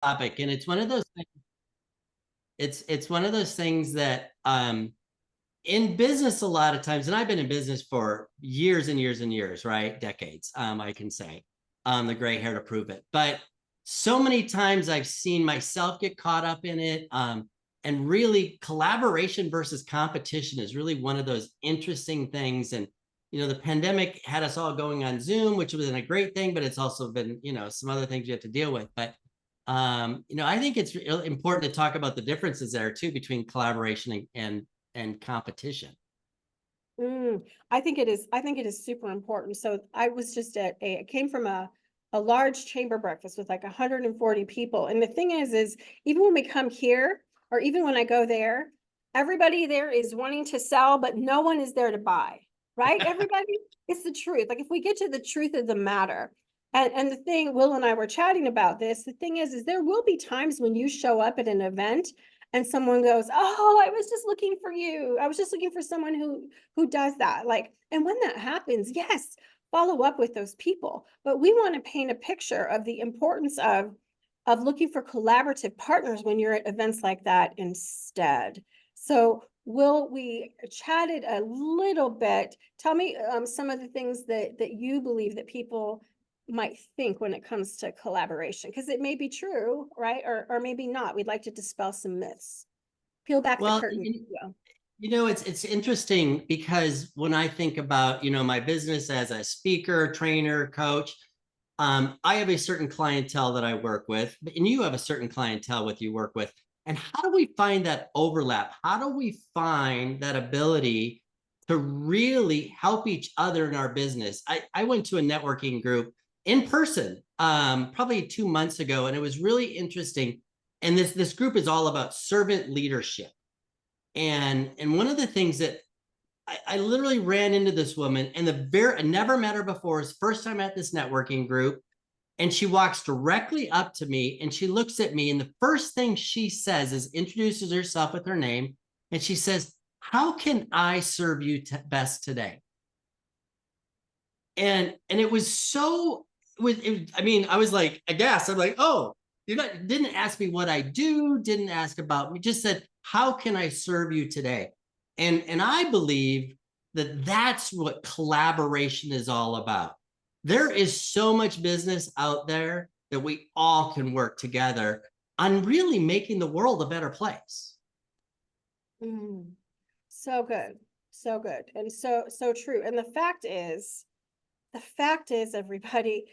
topic, and it's one of those things, it's one of those things that in business a lot of times, and I've been in business for years and years and years, right? Decades, I can say, the gray hair to prove it. But so many times I've seen myself get caught up in it. And really collaboration versus competition is really one of those interesting things. And, the pandemic had us all going on Zoom, which was a great thing, but it's also been, some other things you have to deal with. But, I think it's important to talk about the differences there too, between collaboration and competition. I think it is. I think it is super important. So I was just I came from a large chamber breakfast with like 140 people. And the thing is even when we come here, or even when I go there, everybody there is wanting to sell, but no one is there to buy, right? Everybody, it's the truth. Like if we get to the truth of the matter, and the thing, Will and I were chatting about this, the thing is there will be times when you show up at an event and someone goes, oh, I was just looking for you. I was just looking for someone who does that. Like, and when that happens, yes, follow up with those people. But we want to paint a picture of the importance of looking for collaborative partners when you're at events like that instead. So Will, we chatted a little bit. Tell me some of the things that you believe that people might think when it comes to collaboration, because it may be true, right? Or maybe not. We'd like to dispel some myths. Peel back the curtain. It's interesting because when I think about, my business as a speaker, trainer, coach, I have a certain clientele that I work with, and you have a certain clientele with you work with. And how do we find that overlap? How do we find that ability to really help each other in our business? I went to a networking group in person probably 2 months ago, and it was really interesting. And this group is all about servant leadership. And one of the things that I literally ran into this woman, and I never met her before. It's first time at this networking group. And she walks directly up to me and she looks at me. And the first thing she says is introduces herself with her name. And she says, how can I serve you best today? And it was so, I was like aghast. I'm like, oh, didn't ask me what I do, didn't ask about me, just said, how can I serve you today? And I believe that that's what collaboration is all about. There is so much business out there that we all can work together on really making the world a better place. So good. So good. And so true. And the fact is, everybody,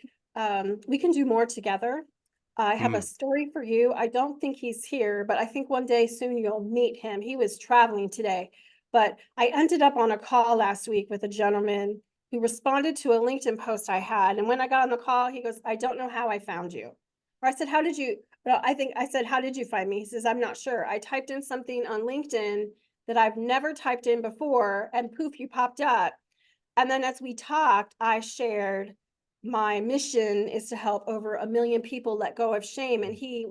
we can do more together. I have a story for you. I don't think he's here, but I think one day soon you'll meet him. He was traveling today, but I ended up on a call last week with a gentleman who responded to a LinkedIn post I had. And when I got on the call, he goes, I don't know how I found you. Or I said, how did you, well, I said, how did you find me? He says, I'm not sure. I typed in something on LinkedIn that I've never typed in before, and poof, you popped up. And then as we talked, I shared my mission is to help over 1 million people let go of shame. And he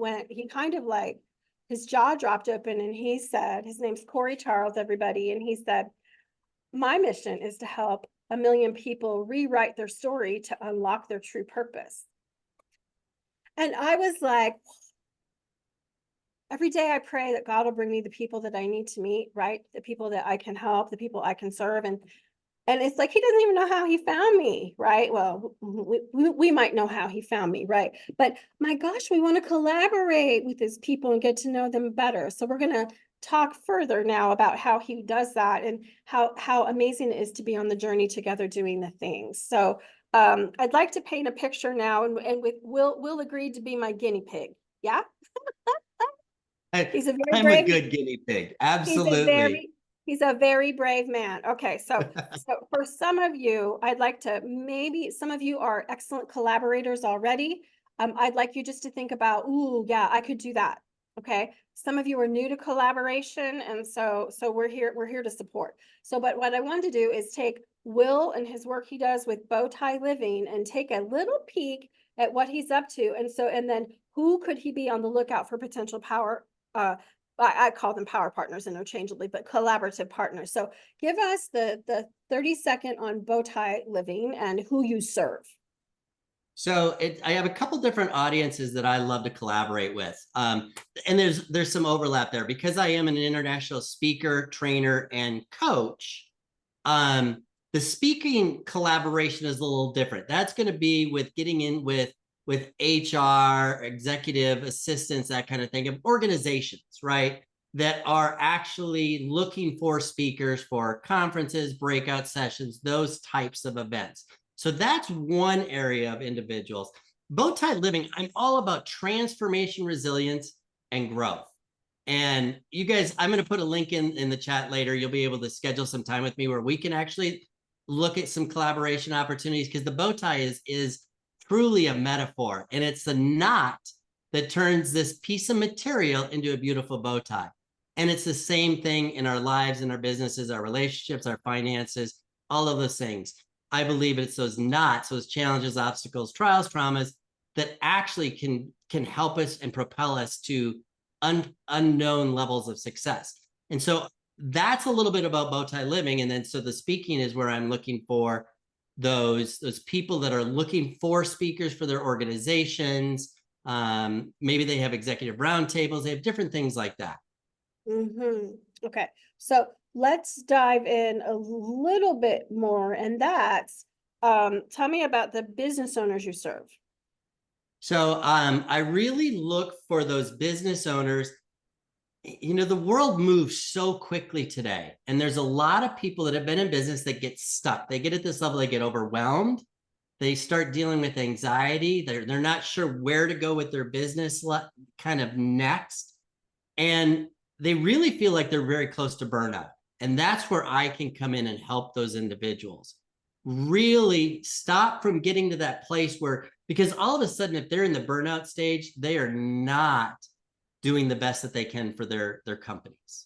kind of like, his jaw dropped open, and he said, his name's Corey Charles, everybody. And he said, my mission is to help 1 million people rewrite their story to unlock their true purpose. And I was like, every day I pray that God will bring me the people that I need to meet, right? The people that I can help, the people I can serve. And it's like, he doesn't even know how he found me, right? Well, we might know how he found me, right? But my gosh, we want to collaborate with his people and get to know them better. So we're going to talk further now about how he does that and how amazing it is to be on the journey together doing the things. So I'd like to paint a picture now, and with Will agreed to be my guinea pig. Yeah. He's a very brave, I'm a good guinea pig. Absolutely. He's a very brave man. Okay, so for some of you, I'd like to, maybe some of you are excellent collaborators already. I'd like you just to think about, ooh, yeah, I could do that. Okay. Some of you are new to collaboration, and so we're here to support. So, but what I wanted to do is take Will and his work he does with Bowtie Living and take a little peek at what he's up to. And then who could he be on the lookout for potential power, I call them power partners interchangeably, but collaborative partners. So give us the 30-second on Bowtie Living and who you serve. So I have a couple different audiences that I love to collaborate with. And there's some overlap there because I am an international speaker, trainer, and coach. Um, the speaking collaboration is a little different. That's going to be with getting in with HR, executive assistants, that kind of thing, of organizations, right? That are actually looking for speakers for conferences, breakout sessions, those types of events. So that's one area of individuals. Bowtie Living, I'm all about transformation, resilience, and growth. And you guys, I'm going to put a link in the chat later. You'll be able to schedule some time with me where we can actually look at some collaboration opportunities, because the bow tie is truly a metaphor, and it's the knot that turns this piece of material into a beautiful bow tie. And it's the same thing in our lives, in our businesses, our relationships, our finances, all of those things. I believe it's those knots, those challenges, obstacles, trials, traumas that actually can help us and propel us to unknown levels of success. And so that's a little bit about Bowtie Living. And then so the speaking is where I'm looking for those people that are looking for speakers for their organizations. Maybe they have executive roundtables, they have different things like that. Okay, so let's dive in a little bit more, and that's tell me about the business owners you serve. So I really look for those business owners. You know, the world moves so quickly today, and there's a lot of people that have been in business that get stuck. They get at this level, they get overwhelmed. They start dealing with anxiety. They're not sure where to go with their business kind of next. And they really feel like they're very close to burnout. And that's where I can come in and help those individuals really stop from getting to that place where, because all of a sudden, if they're in the burnout stage, they are not doing the best that they can for their companies.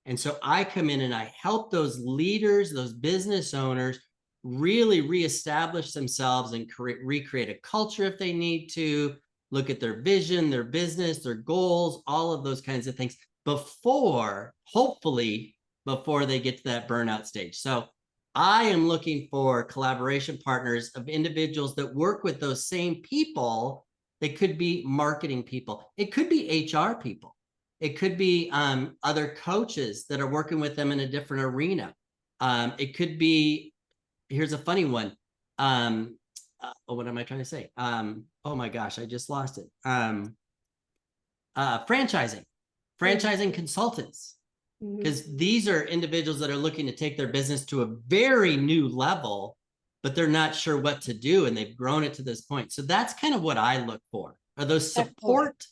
And so I come in and I help those leaders, those business owners, really reestablish themselves and recreate a culture if they need to, look at their vision, their business, their goals, all of those kinds of things hopefully, before they get to that burnout stage. So I am looking for collaboration partners of individuals that work with those same people. They could be marketing people. It could be HR people. It could be other coaches that are working with them in a different arena. It could be, here's a funny one. What am I trying to say? Oh my gosh, I just lost it. Franchising consultants, because these are individuals that are looking to take their business to a very new level, but they're not sure what to do, and they've grown it to this point. So that's kind of what I look for, are those support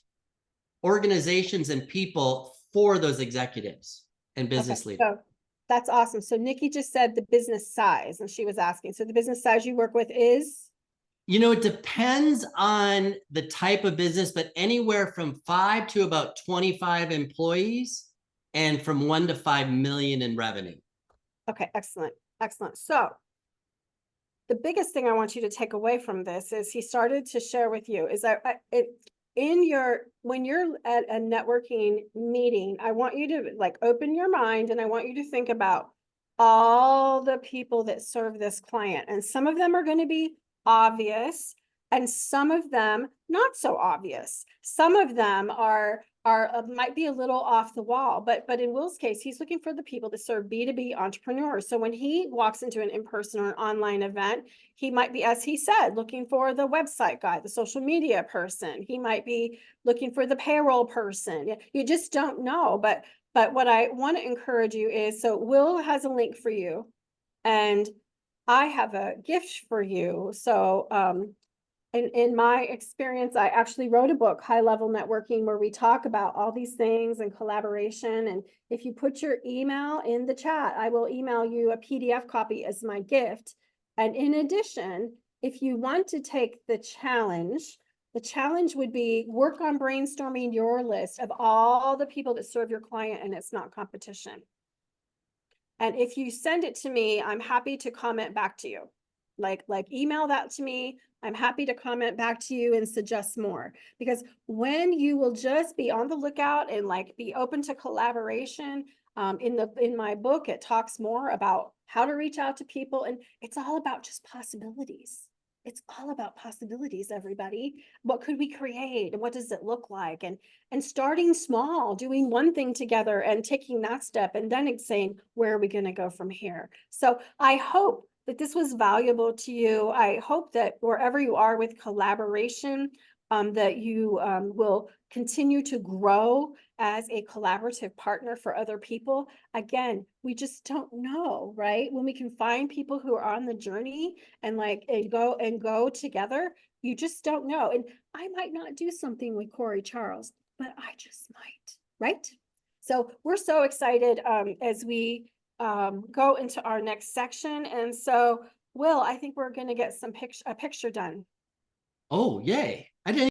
organizations and people for those executives and business leaders. So that's awesome. So Nikki just said the business size, and she was asking, so the business size you work with is? You know, it depends on the type of business, but anywhere from 5 to about 25 employees, and from 1 to 5 million in revenue. Okay, excellent. Excellent. So the biggest thing I want you to take away from this is he started to share with you is that when you're at a networking meeting, I want you to like open your mind, and I want you to think about all the people that serve this client. And some of them are going to be obvious, and some of them not so obvious. Some of them are might be a little off the wall, but in Will's case, he's looking for the people that serve B2B entrepreneurs. So when he walks into an in-person or an online event, he might be, as he said, looking for the website guy, the social media person. He might be looking for the payroll person. You just don't know. But what I want to encourage you is, so Will has a link for you, and I have a gift for you. So in my experience, I actually wrote a book, High Level Networking, where we talk about all these things and collaboration. And if you put your email in the chat, I will email you a PDF copy as my gift. And in addition, if you want to take the challenge would be work on brainstorming your list of all the people that serve your client, and it's not competition. And if you send it to me, I'm happy to comment back to you. Like email that to me. I'm happy to comment back to you and suggest more, because when you will just be on the lookout and like be open to collaboration, in my book, it talks more about how to reach out to people, and it's all about just possibilities. It's all about possibilities, everybody. What could we create and what does it look like? And starting small, doing one thing together and taking that step and then it's saying, where are we going to go from here? So I hope that this was valuable to you. I hope that wherever you are with collaboration, that you will continue to grow as a collaborative partner for other people. Again, we just don't know, right? When we can find people who are on the journey and like and go together, you just don't know. And I might not do something with Corey Charles, but I just might, right? So we're so excited as we go into our next section. And so, Will, I think we're going to get a picture done. Oh, yay. I didn't